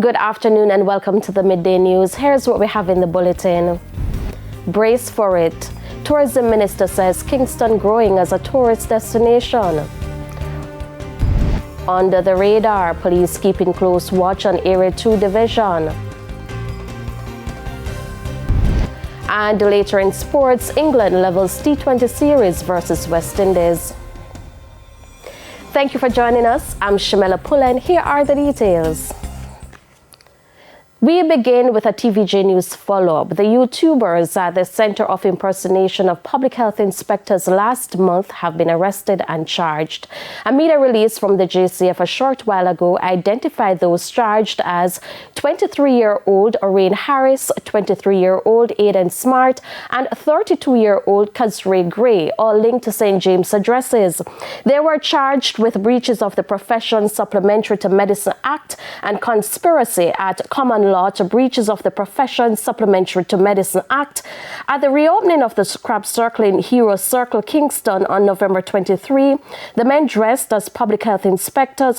Good afternoon and welcome to the Midday News. Here's what we have in the bulletin. Brace for it. Tourism Minister says Kingston growing as a tourist destination. Under the radar, police keeping close watch on Area 2 Division. And later in sports, England levels T20 series versus West Indies. Thank you for joining us. I'm Shamela Pullen. Here are the details. We begin with a TVJ News follow-up. The YouTubers at the Center of Impersonation of Public Health Inspectors last month have been arrested and charged. A media release from the JCF a short while ago identified those charged as 23-year-old Orain Harris, 23-year-old Aidan Smart, and 32-year-old Kazray Gray, all linked to St. James addresses. They were charged with breaches of the Profession Supplementary to Medicine Act and conspiracy at common law to breaches of the Profession Supplementary to Medicine Act. At the reopening of the Scrap Circle in Hero Circle, Kingston on November 23, the men dressed as public health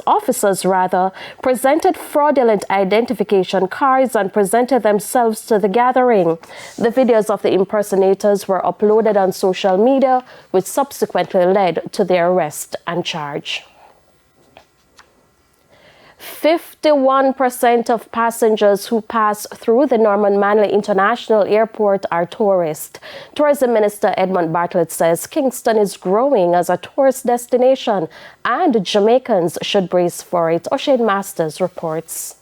officers, presented fraudulent identification cards and presented themselves to the gathering. The videos of the impersonators were uploaded on social media, which subsequently led to their arrest and charge. 51% of passengers who pass through the Norman Manley International Airport are tourists. Tourism Minister Edmund Bartlett says Kingston is growing as a tourist destination and Jamaicans should brace for it. O'Shane Masters reports.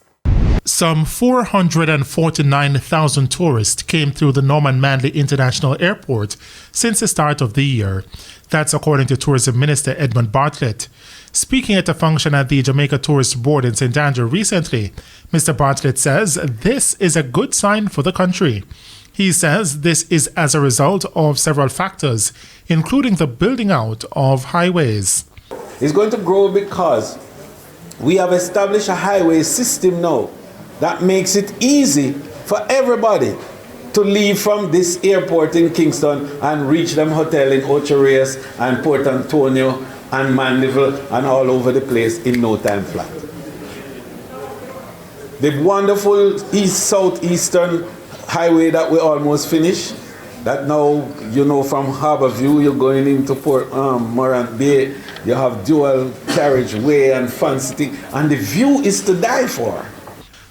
Some 449,000 tourists came through the Norman Manley International Airport since the start of the year. That's according to Tourism Minister Edmund Bartlett. Speaking at a function at the Jamaica Tourist Board in St. Andrew recently, Mr. Bartlett says this is a good sign for the country. He says this is as a result of several factors, including the building out of highways. It's going to grow because we have established a highway system now that makes it easy for everybody to leave from this airport in Kingston and reach them hotel in Ocho Rios and Port Antonio and Mandeville and all over the place in no time flat. The wonderful southeastern highway that we almost finished, that now, from Harborview, you're going into Port Morant Bay, you have dual carriageway and fancy thing, and the view is to die for.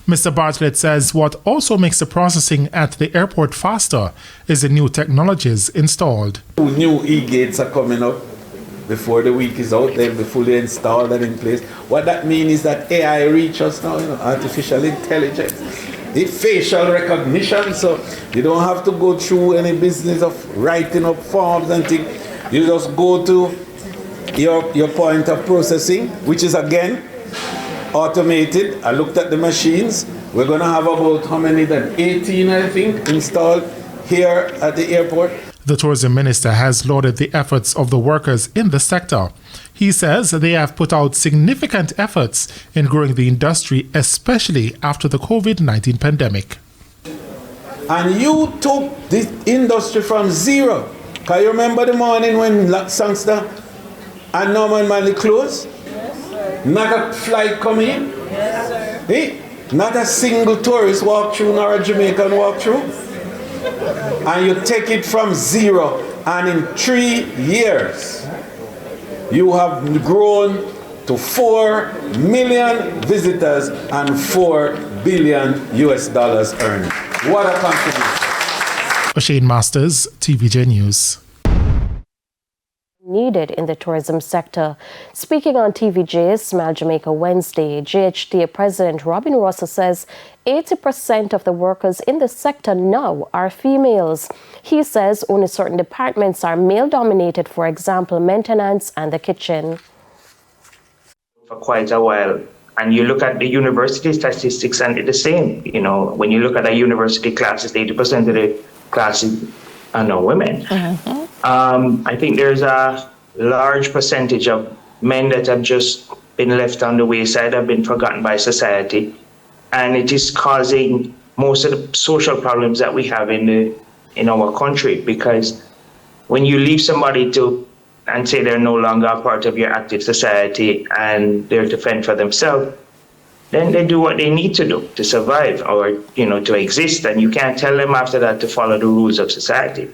Mr. Bartlett says what also makes the processing at the airport faster is the new technologies installed. New e-gates are coming up before the week is out. They'll be fully installed and in place. What that means is that AI reach us now, artificial intelligence, the facial recognition, so you don't have to go through any business of writing up forms and things. You just go to your point of processing, which is again automated. I looked at the machines. We're going to have about how many then? 18, I think, installed here at the airport. The tourism minister has lauded the efforts of the workers in the sector. He says they have put out significant efforts in growing the industry, especially after the COVID-19 pandemic. And you took this industry from zero. Can you remember the morning when Sangster and Norman Manley closed? Yes, sir. Not a flight coming in? Yes, sir. Hey, not a single tourist walk through nor a Jamaican walk through? And you take it from zero, and in 3 years, you have grown to 4 million visitors and $4 billion earned. What a contribution. O'Shane Masters, TVJ News. Needed in the tourism sector. Speaking on TVJ Smile Jamaica Wednesday, GHTA President Robin Russell says 80% of the workers in the sector now are females. He says only certain departments are male-dominated, for example, maintenance and the kitchen. For quite a while. And you look at the university statistics and it's the same. When you look at the university classes, 80% of the classes are no women. Mm-hmm. I think there's a large percentage of men that have just been left on the wayside, have been forgotten by society. And it is causing most of the social problems that we have in our country, because when you leave somebody and say they're no longer a part of your active society and they're to fend for themselves, then they do what they need to do to survive or, to exist. And you can't tell them after that to follow the rules of society.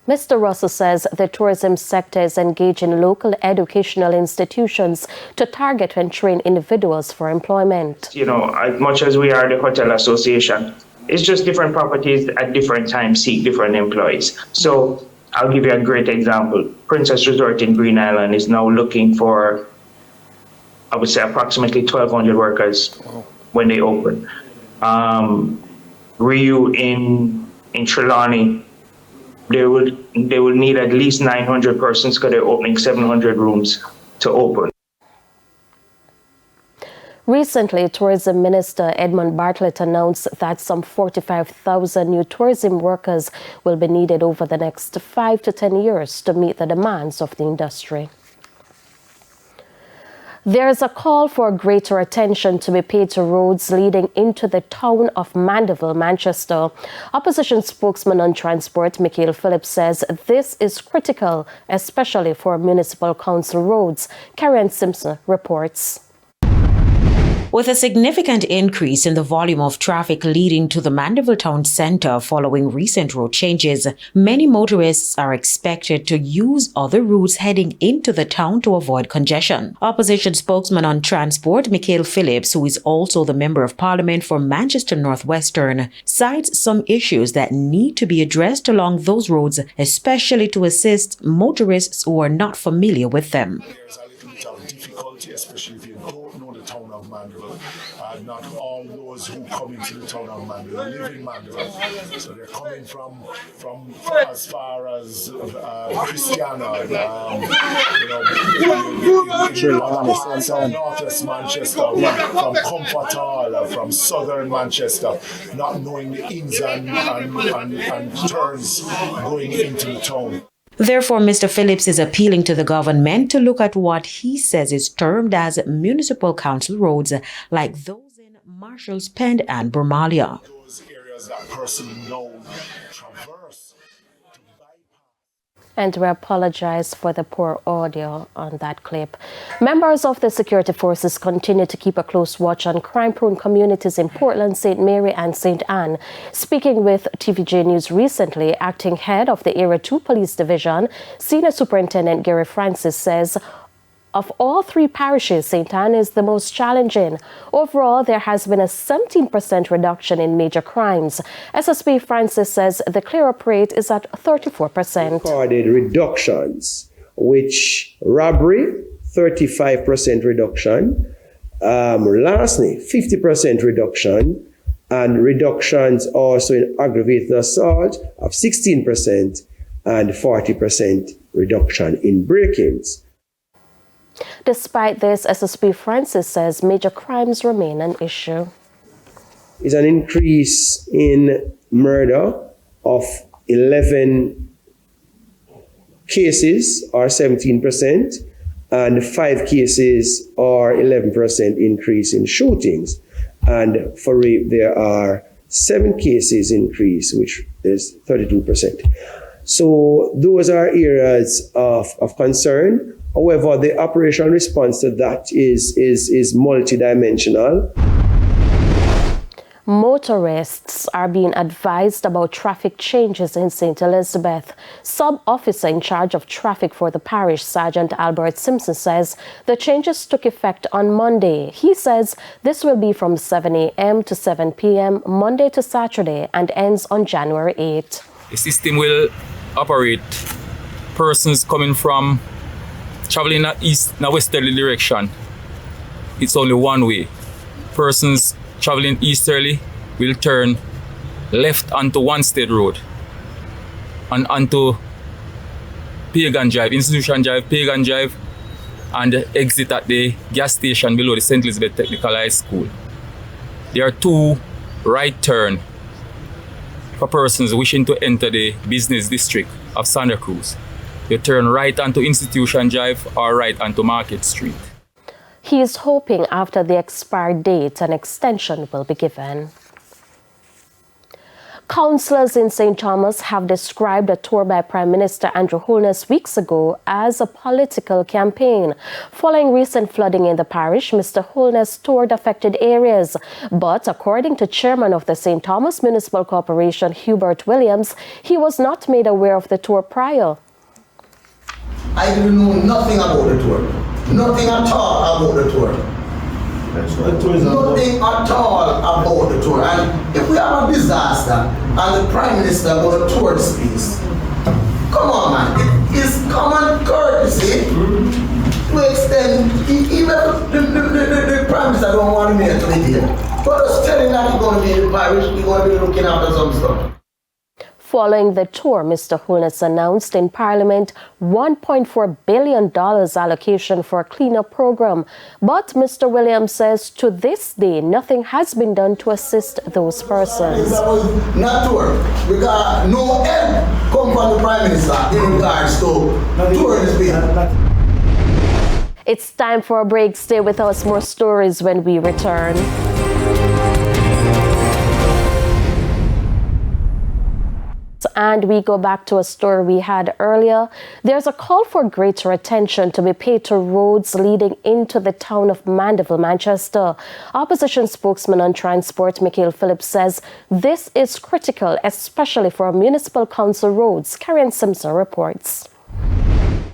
Mr. Russell says the tourism sector is engaging local educational institutions to target and train individuals for employment. As much as we are the Hotel Association, it's just different properties at different times seek different employees. So I'll give you a great example. Princess Resort in Green Island is now looking for, I would say, approximately 1,200 workers when they open. Riu in Trelawney, they will need at least 900 persons because they're opening 700 rooms to open. Recently, Tourism Minister Edmund Bartlett announced that some 45,000 new tourism workers will be needed over the next 5 to 10 years to meet the demands of the industry. There is a call for greater attention to be paid to roads leading into the town of Mandeville, Manchester. Opposition spokesman on transport, Michael Phillips, says this is critical, especially for municipal council roads. Karen Simpson reports. With a significant increase in the volume of traffic leading to the Mandeville town centre following recent road changes, many motorists are expected to use other routes heading into the town to avoid congestion. Opposition spokesman on transport, Michael Phillips, who is also the Member of Parliament for Manchester North Western, cites some issues that need to be addressed along those roads, especially to assist motorists who are not familiar with them. Especially if you don't know the town of Mandeville. Not all those who come into the town of Mandeville live in Mandeville. So they're coming from as far as Christiana, Northwest Manchester, from Comfort Hall, from Southern Manchester, not knowing the ins and turns going into the town. Therefore, Mr. Phillips is appealing to the government to look at what he says is termed as municipal council roads, like those in Marshall's Pend and Brumalia. Those areas that person knows traverse. And we apologize for the poor audio on that clip. Members of the security forces continue to keep a close watch on crime-prone communities in Portland, St. Mary and St. Anne. Speaking with TVJ News recently, acting head of the Area 2 Police Division, Senior Superintendent Gary Francis says, of all three parishes, St. Anne is the most challenging. Overall, there has been a 17% reduction in major crimes. SSP Francis says the clear-up rate is at 34%. Recorded reductions, which robbery, 35% reduction, larceny, 50% reduction, and reductions also in aggravated assault of 16% and 40% reduction in break-ins. Despite this, SSP Francis says major crimes remain an issue. Is an increase in murder of 11 cases or 17%, and 5 cases or 11% increase in shootings. And for rape, there are 7 cases increase, which is 32%. So those are areas of concern. However, the operational response to that is multidimensional. Motorists are being advised about traffic changes in St. Elizabeth. Sub-officer in charge of traffic for the parish, Sergeant Albert Simpson, says the changes took effect on Monday. He says this will be from 7 a.m. to 7 p.m. Monday to Saturday and ends on January 8. The system will operate persons coming from traveling in a westerly direction. It's only one way. Persons traveling easterly will turn left onto Wanstead Road and onto Pagan Drive, Institution Drive, Pagan Drive, and exit at the gas station below the St. Elizabeth Technical High School. There are 2 right turns for persons wishing to enter the business district of Santa Cruz. You turn right onto Institution Drive or right onto Market Street. He is hoping after the expired date an extension will be given. Councillors in St. Thomas have described a tour by Prime Minister Andrew Holness weeks ago as a political campaign. Following recent flooding in the parish, Mr. Holness toured affected areas. But according to Chairman of the St. Thomas Municipal Corporation, Hubert Williams, he was not made aware of the tour prior. I didn't know nothing about the tour. Nothing at all about the tour. Nothing at all about the tour. And if we have a disaster and the Prime Minister goes to tour the space, come on, man. It is common courtesy to extend, even if the Prime Minister don't want me to be there. But us telling that he's going to be in the parish, he's going to be looking after some stuff. Following the tour, Mr. Holness announced in Parliament $1.4 billion allocation for a cleanup program. But Mr. Williams says to this day, nothing has been done to assist those persons. Not tour. We got no help come from the Prime Minister in regards to tourism. It's time for a break. Stay with us. More stories when we return. And we go back to a story we had earlier. There's a call for greater attention to be paid to roads leading into the town of Mandeville, Manchester. Opposition spokesman on transport, Michael Phillips, says this is critical, especially for municipal council roads. Karen Simpson reports.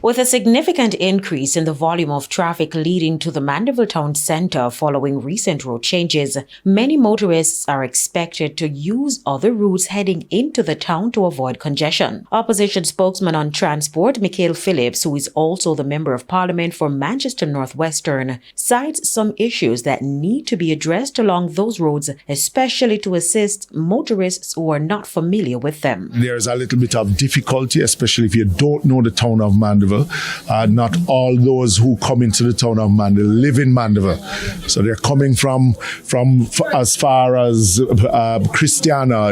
With a significant increase in the volume of traffic leading to the Mandeville town centre following recent road changes, many motorists are expected to use other routes heading into the town to avoid congestion. Opposition spokesman on transport, Michael Phillips, who is also the Member of Parliament for Manchester North Western, cites some issues that need to be addressed along those roads, especially to assist motorists who are not familiar with them. There's a little bit of difficulty, especially if you don't know the town of Mandeville. Not all those who come into the town of Mandeville live in Mandeville. So they're coming from as far as Christiana,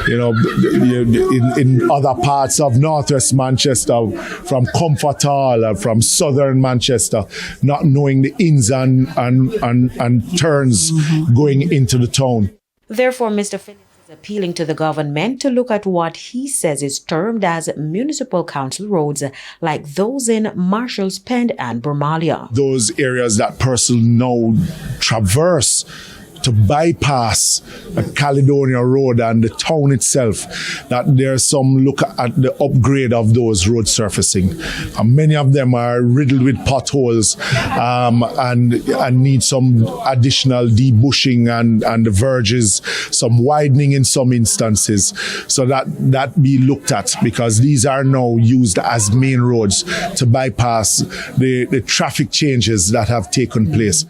in other parts of northwest Manchester, from Comfort Hall, from southern Manchester, not knowing the ins and turns going into the town. Therefore, Mr. Phillips is appealing to the government to look at what he says is termed as municipal council roads, like those in Marshall's Pend and Brumalia. Those areas that person now traverse to bypass Caledonia Road and the town itself, that there's some look at the upgrade of those road surfacing. And many of them are riddled with potholes and need some additional debushing and the verges, some widening in some instances, so that be looked at, because these are now used as main roads to bypass the traffic changes that have taken place.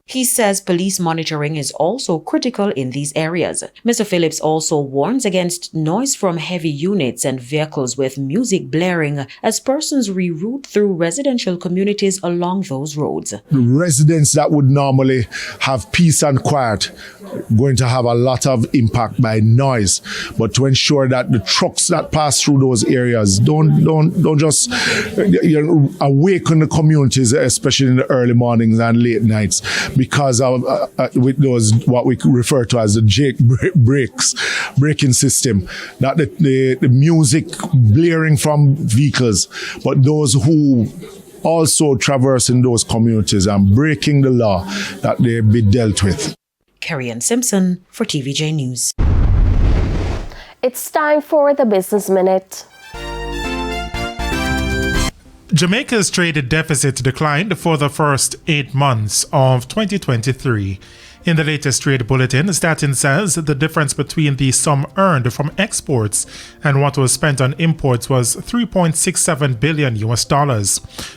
He says police monitoring is also critical in these areas. Mr. Phillips also warns against noise from heavy units and vehicles with music blaring as persons reroute through residential communities along those roads. Residents that would normally have peace and quiet going to have a lot of impact by noise, but to ensure that the trucks that pass through those areas don't just awaken the communities, especially in the early mornings and late nights, because of with those what we refer to as the braking system, that the music blaring from vehicles, but those who also traverse in those communities and breaking the law, that they be dealt with. Carrie-Ann Simpson for TVJ News. It's time for the Business Minute. Jamaica's trade deficit declined for the first 8 months of 2023. In the latest trade bulletin, Statin says the difference between the sum earned from exports and what was spent on imports was $3.67 billion.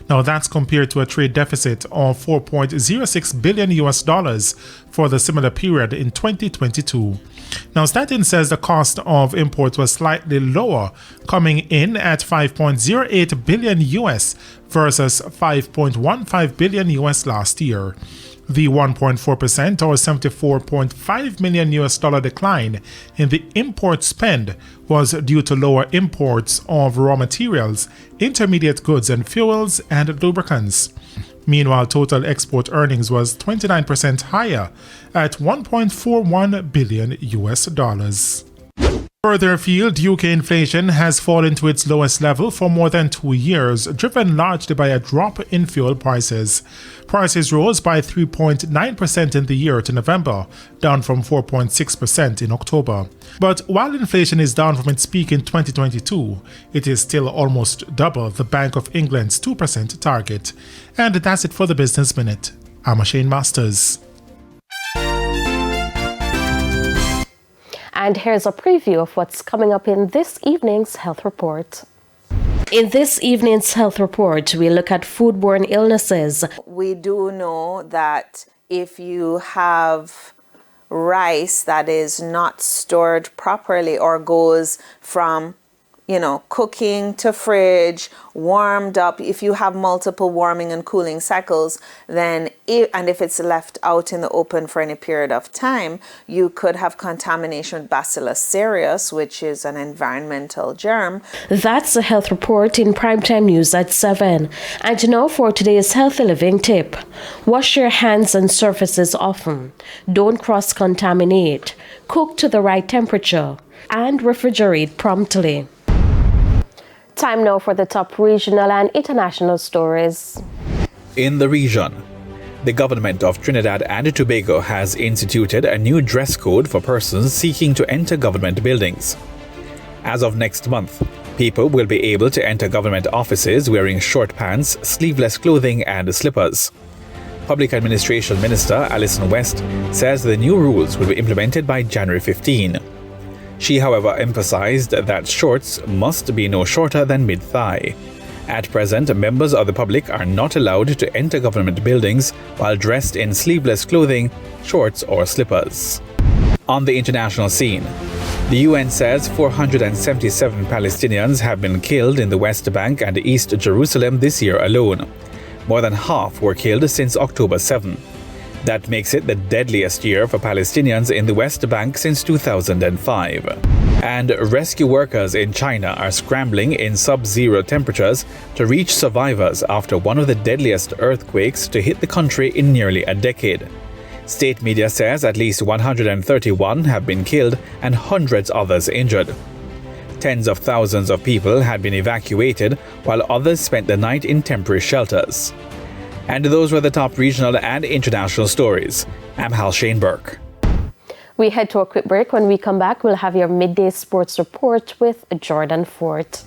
Now that's compared to a trade deficit of $4.06 billion for the similar period in 2022. Now, Statin says the cost of imports was slightly lower, coming in at $5.08 billion versus $5.15 billion last year. The 1.4% or $74.5 million decline in the import spend was due to lower imports of raw materials, intermediate goods and fuels, and lubricants. Meanwhile, total export earnings was 29% higher at $1.41 billion. Further afield, UK inflation has fallen to its lowest level for more than 2 years, driven largely by a drop in fuel prices. Prices rose by 3.9% in the year to November, down from 4.6% in October. But while inflation is down from its peak in 2022, it is still almost double the Bank of England's 2% target. And that's it for the Business Minute. I'm Shane Masters. And here's a preview of what's coming up in this evening's health report. In this evening's health report, we look at foodborne illnesses. We do know that if you have rice that is not stored properly or goes from cooking to fridge, warmed up, if you have multiple warming and cooling cycles, then if it's left out in the open for any period of time, you could have contamination with Bacillus cereus, which is an environmental germ. That's the health report in Primetime News at 7. And now for today's healthy living tip. Wash your hands and surfaces often. Don't cross-contaminate. Cook to the right temperature. And refrigerate promptly. Time now for the top regional and international stories. In the region, the government of Trinidad and Tobago has instituted a new dress code for persons seeking to enter government buildings. As of next month, people will be able to enter government offices wearing short pants, sleeveless clothing and slippers. Public Administration Minister Alison West says the new rules will be implemented by January 15. She, however, emphasized that shorts must be no shorter than mid-thigh. At present, members of the public are not allowed to enter government buildings while dressed in sleeveless clothing, shorts or slippers. On the international scene, the UN says 477 Palestinians have been killed in the West Bank and East Jerusalem this year alone. More than half were killed since October 7. That makes it the deadliest year for Palestinians in the West Bank since 2005. And rescue workers in China are scrambling in sub-zero temperatures to reach survivors after one of the deadliest earthquakes to hit the country in nearly a decade. State media says at least 131 have been killed and hundreds others injured. Tens of thousands of people had been evacuated while others spent the night in temporary shelters. And those were the top regional and international stories. I'm Hal Shane Burke. We head to a quick break. When we come back, we'll have your midday sports report with Jordan Fort.